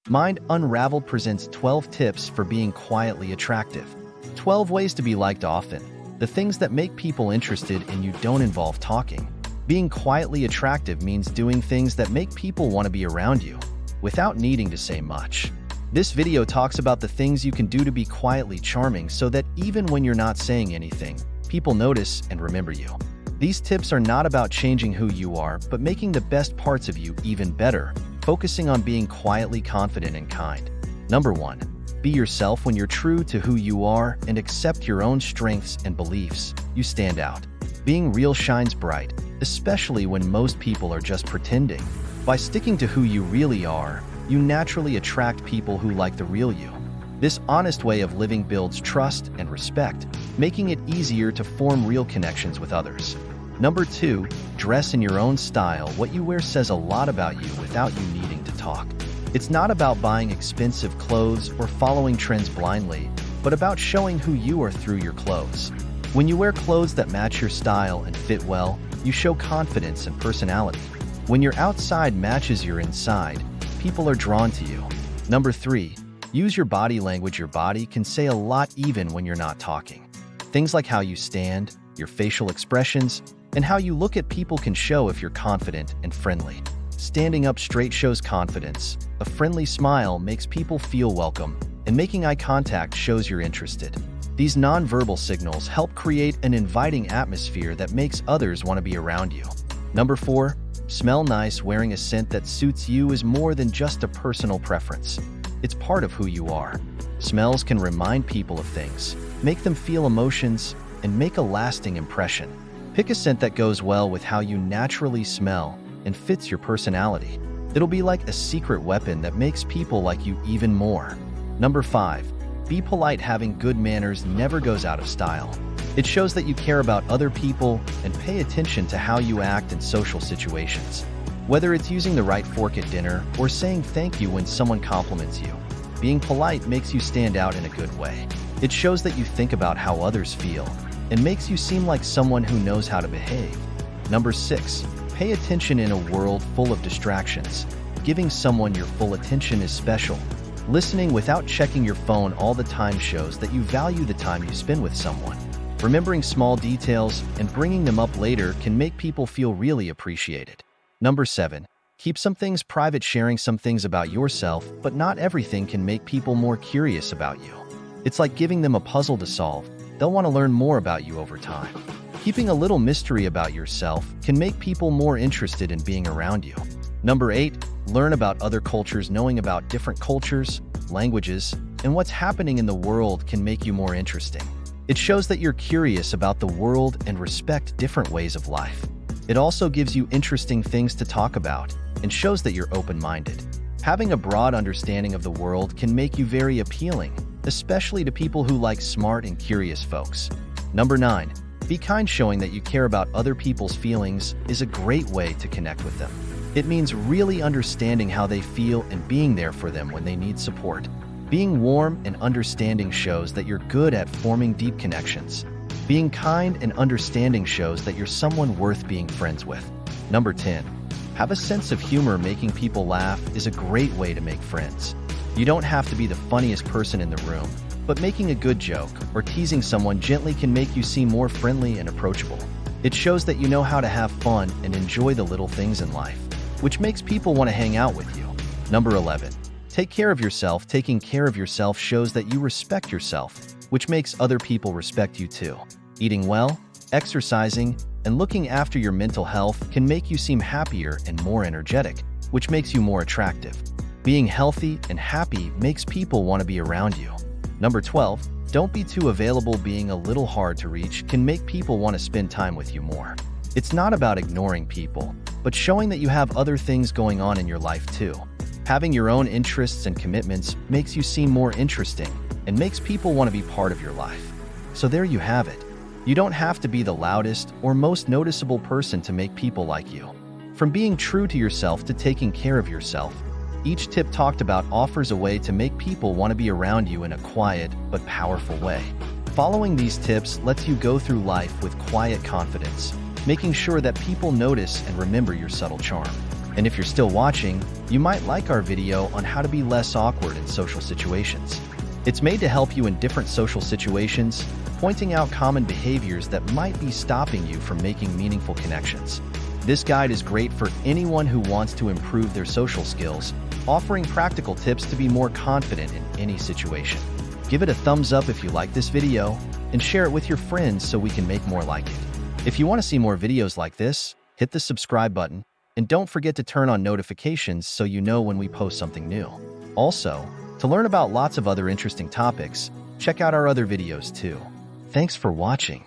Mind Unraveled presents 12 tips for being quietly attractive. 12 ways to be liked often. The things that make people interested in you don't involve talking. Being quietly attractive means doing things that make people want to be around you, without needing to say much. This video talks about the things you can do to be quietly charming so that even when you're not saying anything, people notice and remember you. These tips are not about changing who you are, but making the best parts of you even better, focusing on being quietly confident and kind. Number 1. Be yourself. When you're true to who you are and accept your own strengths and beliefs, you stand out. Being real shines bright, especially when most people are just pretending. By sticking to who you really are, you naturally attract people who like the real you. This honest way of living builds trust and respect, making it easier to form real connections with others. Number 2, dress in your own style. What you wear says a lot about you without you needing to talk. It's not about buying expensive clothes or following trends blindly, but about showing who you are through your clothes. When you wear clothes that match your style and fit well, you show confidence and personality. When your outside matches your inside, people are drawn to you. Number 3, use your body language. Your body can say a lot even when you're not talking. Things like how you stand, your facial expressions, and how you look at people can show if you're confident and friendly. Standing up straight shows confidence. A friendly smile makes people feel welcome, and making eye contact shows you're interested. These nonverbal signals help create an inviting atmosphere that makes others want to be around you. Number 4, smell nice. Wearing a scent that suits you is more than just a personal preference. It's part of who you are. Smells can remind people of things, make them feel emotions, and make a lasting impression. Pick a scent that goes well with how you naturally smell and fits your personality. It'll be like a secret weapon that makes people like you even more. Number 5, be polite. Having good manners never goes out of style. It shows that you care about other people and pay attention to how you act in social situations. Whether it's using the right fork at dinner or saying thank you when someone compliments you, being polite makes you stand out in a good way. It shows that you think about how others feel and makes you seem like someone who knows how to behave. Number 6, pay attention. In a world full of distractions, giving someone your full attention is special. Listening without checking your phone all the time shows that you value the time you spend with someone. Remembering small details and bringing them up later can make people feel really appreciated. Number 7, keep some things private. Sharing some things about yourself, but not everything, can make people more curious about you. It's like giving them a puzzle to solve. They'll want to learn more about you over time. Keeping a little mystery about yourself can make people more interested in being around you. Number 8, learn about other cultures. Knowing about different cultures, languages, and what's happening in the world can make you more interesting. It shows that you're curious about the world and respect different ways of life. It also gives you interesting things to talk about and shows that you're open-minded. Having a broad understanding of the world can make you very appealing, especially to people who like smart and curious folks. Number 9, be kind. Showing that you care about other people's feelings is a great way to connect with them. It means really understanding how they feel and being there for them when they need support. Being warm and understanding shows that you're good at forming deep connections. Being kind and understanding shows that you're someone worth being friends with. Number 10, have a sense of humor. Making people laugh is a great way to make friends. You don't have to be the funniest person in the room, but making a good joke or teasing someone gently can make you seem more friendly and approachable. It shows that you know how to have fun and enjoy the little things in life, which makes people want to hang out with you. Number 11, take care of yourself. Taking care of yourself shows that you respect yourself, which makes other people respect you too. Eating well, exercising, and looking after your mental health can make you seem happier and more energetic, which makes you more attractive. Being healthy and happy makes people want to be around you. Number 12, don't be too available. Being a little hard to reach can make people want to spend time with you more. It's not about ignoring people, but showing that you have other things going on in your life too. Having your own interests and commitments makes you seem more interesting and makes people want to be part of your life. So there you have it. You don't have to be the loudest or most noticeable person to make people like you. From being true to yourself to taking care of yourself, each tip talked about offers a way to make people want to be around you in a quiet but powerful way. Following these tips lets you go through life with quiet confidence, making sure that people notice and remember your subtle charm. And if you're still watching, you might like our video on how to be less awkward in social situations. It's made to help you in different social situations, pointing out common behaviors that might be stopping you from making meaningful connections. This guide is great for anyone who wants to improve their social skills, offering practical tips to be more confident in any situation. Give it a thumbs up if you like this video, and share it with your friends so we can make more like it. If you want to see more videos like this, hit the subscribe button, and don't forget to turn on notifications so you know when we post something new. Also, to learn about lots of other interesting topics, check out our other videos too. Thanks for watching.